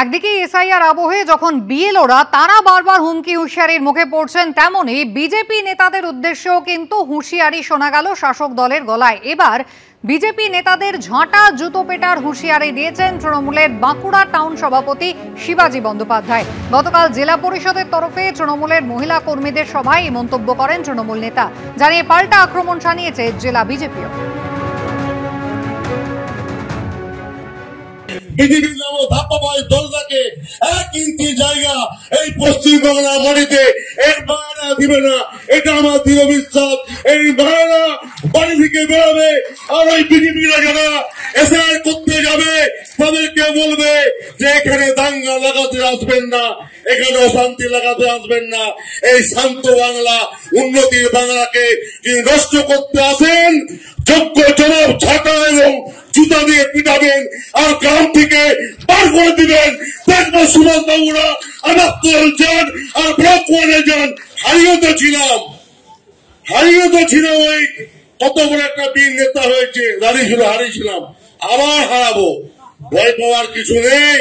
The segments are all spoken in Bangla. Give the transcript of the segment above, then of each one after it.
একদিকে এসআইআর আবহে যখন বিএলওরা তারা বারবার হুমকি হুঁশিয়ারির মুখে পড়ছেন, তেমনি বিজেপি নেতাদের উদ্দেশ্যেও কিন্তু হুঁশিয়ারি শোনা গেল শাসক দলের গলায়। এবার বিজেপি নেতাদের ঝাঁটা জুতো পেটার হুঁশিয়ারি দিয়েছেন তৃণমূলের বাঁকুড়া টাউন সভাপতি শিবাজী বন্দ্যোপাধ্যায়। গতকাল জেলা পরিষদের তরফে তৃণমূলের মহিলা কর্মীদের সভায় এই মন্তব্য করেন তৃণমূল নেতা, জানিয়ে পাল্টা আক্রমণ শানিয়েছে জেলা বিজেপিও। বিজেপির নামও ধাপ্পাবাজ দলটাকে 1 ইঞ্চি জায়গা এই পশ্চিমবাংলা মাটিতে এর বাড়া দিবে না, এটা আমার দৃঢ় বিশ্বাস। এই বাড়া বাড়ি থেকে বেরোবে, আর ওই বিজেপিরা যারা এসআইআর করতে যাবে তাদেরকে বলবে যে এখানে দাঙ্গা লাগাতে আসবেন না, এখানে অশান্তি লাগাতে আসবেন না। এই শান্ত বাংলা, উন্নতির বাংলাকে যিনি নষ্ট করতে আসেন, যোগ্য জবাব ছাটা এবং জুতা দিয়ে পিটাবেন আর গ্রাম থেকে বার করে দিবেন। দেখবো সুভাষ বাবুরা আমার যান আর ব্লক ওয়ানে যান। হারিয়ে তো ছিলাম ওই কত বড় একটা বীর নেতা হয়েছে, হারিয়েছিলাম, আবার হারাবো, ভয় পাওয়ার কিছু নেই।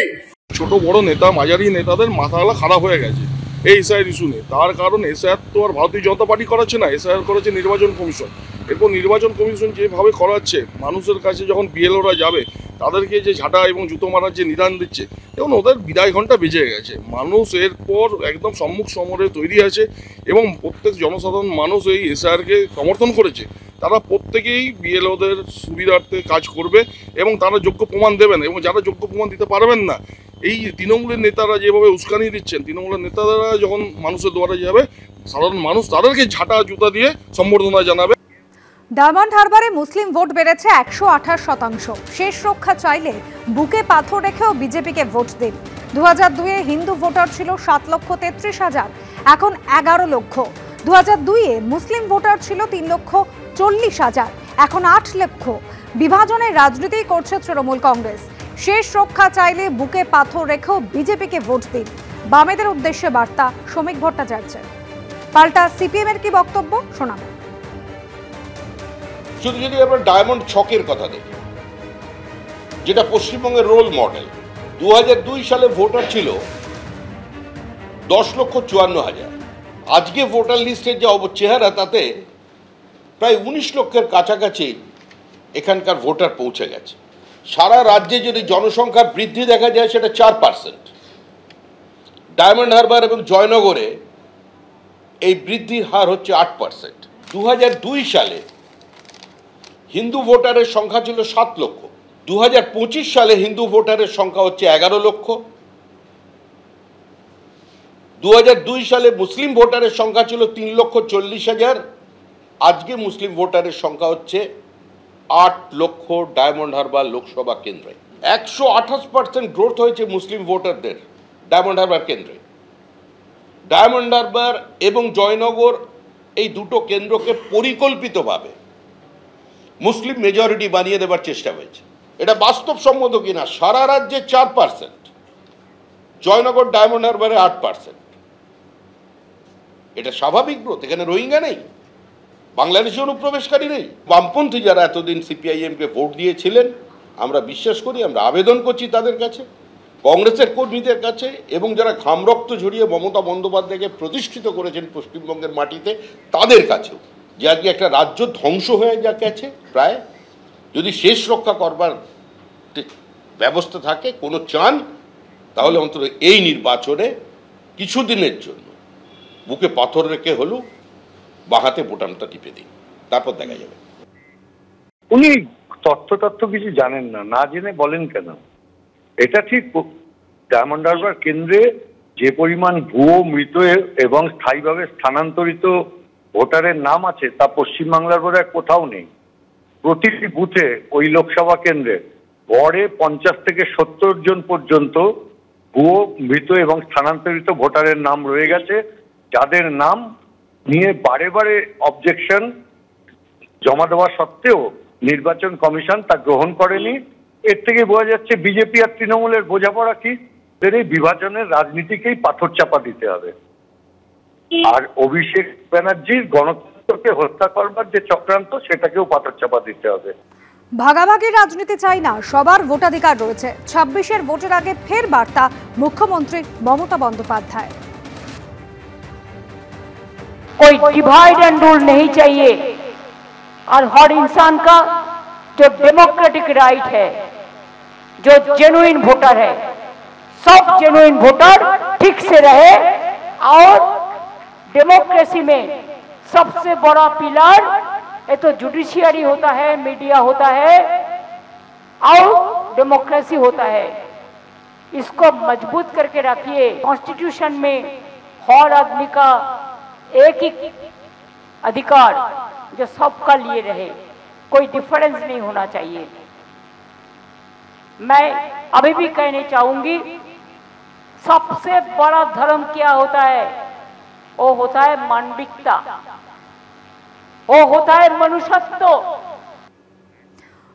ছোট বড় নেতা মাঝারি নেতাদের মাথাগুলো খারাপ হয়ে গেছে এই এসআইআর ইস্যু নিয়ে। তার কারণ এসআইআর তো আর ভারতীয় জনতা পার্টি করাচ্ছে না, এসআইআর করেছে নির্বাচন কমিশন। এরপর নির্বাচন কমিশন যেভাবে করাচ্ছে, মানুষের কাছে যখন বিএলওরা যাবে তাদেরকে যে ঝাঁটা এবং জুতো মারার যে নিদান দিচ্ছে, এবং ওদের বিদায় ঘন্টা বেজে গেছে। মানুষ এরপর একদম সম্মুখ সমরে তৈরি আছে এবং প্রত্যেক জনসাধারণ মানুষ এই এসআইআরকে সমর্থন করেছে। তারা প্রত্যেকেই বিএলওদের সুবিধার্থে কাজ করবে এবং তারা যোগ্য প্রমাণ দেবেন, এবং যারা যোগ্য প্রমাণ দিতে পারবেন না, এই তৃণমূলের নেতারা যেভাবে উস্কানি দিচ্ছেন, তৃণমূলের নেতারা যখন মানুষের দুয়ারে যাবে, সাধারণ মানুষ তাদেরকে ঝাঁটা জুতা দিয়ে সম্বর্ধনা জানাবে। ডায়মন্ড হারবারে মুসলিম ভোট বেড়েছে 128%। শেষ রক্ষা চাইলে বুকে পাথর রেখেও বিজেপিকে ভোট দিন। 2002-এ হিন্দু ভোটার ছিল 7,33,000, এখন 11 লক্ষ। 2002-এ মুসলিম ভোটার ছিল 3,40,000, এখন 8 লক্ষ। বিভাজনের রাজনীতি করছে তৃণমূল কংগ্রেস। শেষ রক্ষা চাইলে বুকে পাথর রেখেও বিজেপিকে ভোট দিন, বামেদের উদ্দেশ্যে বার্তা শ্রমিক ভট্টাচার্যের। পাল্টা সিপিএম এর কি বক্তব্য শোনাবো। শুধু যদি আমরা ডায়মন্ড ছকের কথা দেখি, যেটা পশ্চিমবঙ্গের রোল মডেল, 2002 সালে ভোটার ছিল 10,54,000। আজকে ভোটার লিস্টের যে চেহারা, তাতে প্রায় 19 লক্ষের কাছাকাছি এখানকার ভোটার পৌঁছে গেছে। সারা রাজ্যে যদি জনসংখ্যার বৃদ্ধি দেখা যায়, সেটা 4%। ডায়মন্ড হারবার এবং জয়নগরে এই বৃদ্ধির হার হচ্ছে 8%। 2002 সালে হিন্দু ভোটারের সংখ্যা ছিল 7 লক্ষ। 2025 সালে হিন্দু ভোটারের সংখ্যা হচ্ছে 11 লক্ষ। 2002 সালে মুসলিম ভোটারের সংখ্যা ছিল 3,40,000। আজকে মুসলিম ভোটারের সংখ্যা হচ্ছে 8 লক্ষ ডায়মন্ড হারবার লোকসভা কেন্দ্রে। 128% গ্রোথ হয়েছে মুসলিম ভোটারদের ডায়মন্ড হারবার কেন্দ্রে। ডায়মন্ড হারবার এবং জয়নগর এই দুটো কেন্দ্রকে পরিকল্পিতভাবে মুসলিম মেজরিটি বানিয়ে দেবার চেষ্টা হয়েছে। এটা বাস্তবসম্মত কিনা? সারা রাজ্যে 4%, জয়নগর ডায়মন্ড হারবারে 8%। এটা স্বাভাবিক গ্রোথ। এখানে রোহিঙ্গা নেই, বাংলাদেশি অনুপ্রবেশকারী নেই। বামপন্থী যারা এতদিন সিপিআইএমকে ভোট দিয়েছিলেন, আমরা বিশ্বাস করি, আমরা আবেদন করছি তাদের কাছে, কংগ্রেসের কর্মীদের কাছে, এবং যারা ঘাম রক্ত ঝরিয়ে মমতা বন্দ্যোপাধ্যায়কে প্রতিষ্ঠিত করেছেন পশ্চিমবঙ্গের মাটিতে, তাদের কাছেও, যে আজকে একটা রাজ্য ধ্বংস হয়ে যা গেছে প্রায়, যদি শেষ রক্ষা করবার ব্যবস্থা থাকে, কোনো চান, তাহলে অন্তত এই নির্বাচনে কিছুদিনের জন্য বুকে পাথর রেখে হলেও বাহাতে বোতামটা টিপে দিন, তারপর দেখা যাবে। উনি তথ্য কিছু জানেন না, না জেনে বলেন কেন? এটা ঠিক, ডায়মন্ড হারবার কেন্দ্রে যে পরিমাণ ভুয়ো, মৃত এবং স্থায়ীভাবে স্থানান্তরিত ভোটারের নাম আছে, তা পশ্চিমবাংলার বোধহয় কোথাও নেই। প্রতিটি বুথে ওই লোকসভা কেন্দ্রে গড়ে 50 থেকে 70 জন পর্যন্ত ভুয়ো, মৃত এবং স্থানান্তরিত ভোটারের নাম রয়ে গেছে, যাদের নাম নিয়ে বারে বারে অবজেকশন জমা দেওয়া সত্ত্বেও নির্বাচন কমিশন তা গ্রহণ করেনি। এর থেকে বোঝা যাচ্ছে বিজেপি আর তৃণমূলের বোঝাপড়া কি, এই বিভাজনের রাজনীতিকেই পাথর চাপা দিতে হবে। আর অভিষেক ব্যানার্জির গণতন্ত্রকে হত্যা করবার যে চক্রান্ত, সেটাকেও পাথর চাপা দিতে হবে। ভাগাভাগি রাজনীতি চাই না, সবার ভোটাধিকার রয়েছে। 26-এর ভোটের আগে ফের বার্তা মুখ্যমন্ত্রী মমতা বন্দ্যোপাধ্যায়। कोई डिवाइड एंड रूल नहीं चाहिए और हर इंसान का जो डेमोक्रेटिक राइट है, जो जेन्युइन वोटर है, सब जेन्युइन वोटर ठीक से रहे। और डेमोक्रेसी में सबसे बड़ा पिलर ये तो जुडिशियरी होता है, मीडिया होता है और डेमोक्रेसी होता है। इसको मजबूत करके रखिए। कॉन्स्टिट्यूशन में हर आदमी का एक ही अधिकार जो सबका लिए रहे, कोई डिफरेंस नहीं होना चाहिए। मैं अभी भी कहना चाहूंगी, सबसे बड़ा धर्म क्या होता है? वो होता है मानविकता, वो होता है मनुष्यत्व।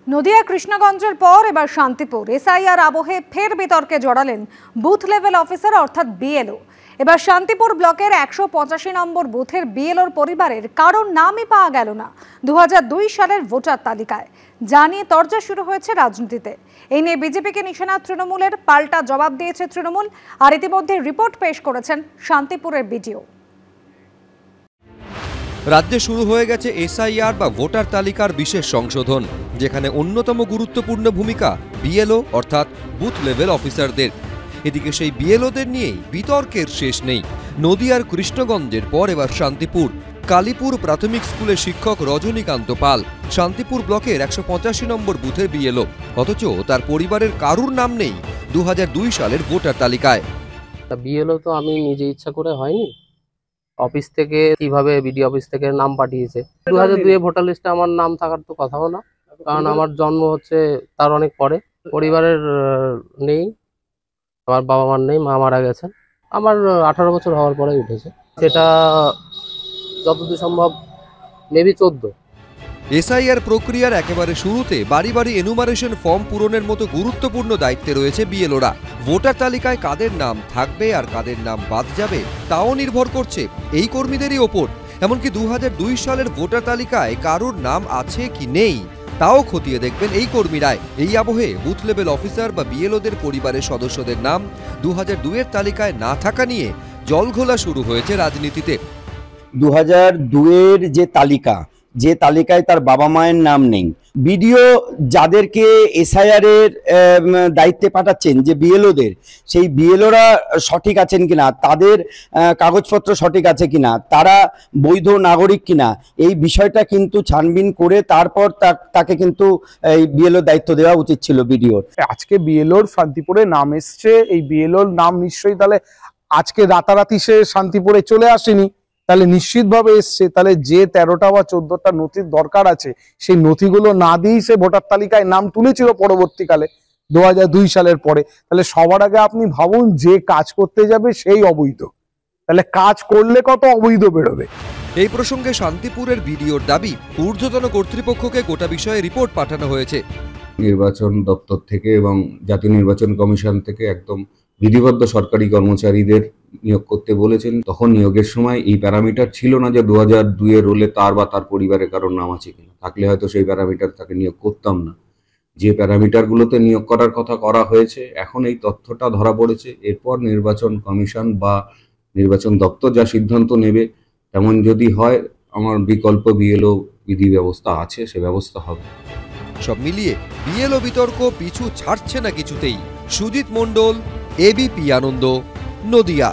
নদিয়া কৃষ্ণগঞ্জের পর এবার শান্তিপুর। এসআইআর আবহে ফের বিতর্কে জড়ালেন বুথ লেভেল অফিসার অর্থাৎ বিএলও। এবার শান্তিপুর ব্লকের 185 নম্বর বুথের বিএলওর পরিবারের কারোর নামই পাওয়া গেল না 2002 সালের ভোটার তালিকায়। জানিয়ে তরজা শুরু হয়েছে রাজনীতিতে। এই নিয়ে বিজেপিকে নিশানা তৃণমূলের, পাল্টা জবাব দিয়েছে তৃণমূল। আর ইতিমধ্যে রিপোর্ট পেশ করেছেন শান্তিপুরের বিডিও। রাজ্যে শুরু হয়ে গেছে এসআইআর বা ভোটার তালিকার বিশেষ সংশোধন, যেখানে অন্যতম গুরুত্বপূর্ণ ভূমিকা বিএলও অর্থাৎ বুথ লেভেল অফিসারদের। এদিকে সেই বিএলওদের নিয়েই বিতর্কের শেষ নেই। নদিয়ার কৃষ্ণগঞ্জের পর এবার শান্তিপুর। কালীপুর প্রাথমিক স্কুলের শিক্ষক রজনীকান্ত পাল শান্তিপুর ব্লকের 185 নম্বর বুথের বিএলও, অথচ তার পরিবারের কারুর নাম নেই 2002 সালের ভোটার তালিকায়। বিএলও তো আমি নিজে ইচ্ছা করে হয়নি, অফিস থেকে কিভাবে বিডি অফিস থেকে নাম পাঠিয়েছে। 2002 ভোটার লিস্টে আমার নাম থাকার তো কথাও না, কারণ আমার জন্ম হচ্ছে তার অনেক পরে। পরিবারের নেই, আমার বাবা মার নেই, মা মারা গেছেন। আমার 18 বছর হওয়ার পরে উঠেছে, সেটা যতদূর সম্ভব মেবি 14। এসআইআর প্রক্রিয়ার একেবারে শুরুতে বাড়ি বাড়ি এনুমারেশন ফর্ম পূরণের মতো গুরুত্বপূর্ণ দায়িত্বে রয়েছে বিএলওরা। ভোটার তালিকায় কাদের নাম থাকবে আর কাদের নাম বাদ যাবে তাও নির্ভর করছে এই কর্মীদেরই ওপর। এমনকি 2002 সালের ভোটার তালিকায় কারোর নাম আছে কি নেই তাও খতিয়ে দেখবেন এই কর্মীরাই। এই আবহে বুথ লেভেল অফিসার বা বিএলওদের পরিবারের সদস্যদের নাম 2002 তালিকায় না থাকা নিয়ে জলঘোলা শুরু হয়েছে রাজনীতিতে। 2002 যে তালিকায় তার বাবা মায়ের নাম নেই, বিডিও যাদেরকে এসআইআর এর দায়িত্বে পাঠাচ্ছেন যে বিএলওদের, সেই বিএলওরা সঠিক আছেন কিনা, তাদের কাগজপত্র সঠিক আছে কিনা, তারা বৈধ নাগরিক কিনা, এই বিষয়টা কিন্তু ছানবিন করে তারপর তাকে কিন্তু এই বিএলও দায়িত্ব দেওয়া উচিত ছিল বিডিওর। আজকে বিএলওর শান্তিপুরে নাম এসছে, এই বিএলওর নাম নিশ্চয়ই তাহলে আজকে রাতারাতি সে শান্তিপুরে চলে আসেনি, তাহলে নিশ্চিতভাবে এসছে। তাহলে যে 13টা বা 14টা নথির দরকার আছে সেই নথিগুলো না দিয়েই সে ভোটার তালিকায় নাম তুলেছিল পরবর্তীকালে 2002 সালের পরে। তাহলে সবার আগে আপনি ভাবুন, যে কাজ করতে যাবে সেই অবৈধ, তাহলে কাজ করলে কত অবৈধ বেরোবে। এই প্রসঙ্গে শান্তিপুরের বিডিওর দাবি, ঊর্ধ্বতন কর্তৃপক্ষকে গোটা বিষয়ে রিপোর্ট পাঠানো হয়েছে। নির্বাচন দপ্তর থেকে এবং জাতীয় নির্বাচন কমিশন থেকে একদম বিধিবদ্ধ সরকারি কর্মচারীদের নিয়োগ করতে বলেছেন। তখন নিয়োগের সময় এই প্যারামিটার ছিল না যে 2002 রোলে তার বা তার পরিবারের কারোর নাম আছে কিনা, থাকলে হয়তো সেই প্যারামিটার তাকে নিয়োগ করতাম না। যে প্যারামিটারগুলোতে নিয়োগ করার কথা করা হয়েছে, এখন এই তথ্যটা ধরা পড়েছে। এরপর নির্বাচন কমিশন বা নির্বাচন দপ্তর যা সিদ্ধান্ত নেবে, তেমন যদি হয় আমার বিকল্প বিএলও বিধি ব্যবস্থা আছে, সে ব্যবস্থা হবে। সব মিলিয়ে বিএলও বিতর্ক পিছু ছাড়ছে না কিছুতেই। সুজিত মণ্ডল, এবিপি আনন্দ, নদিয়া।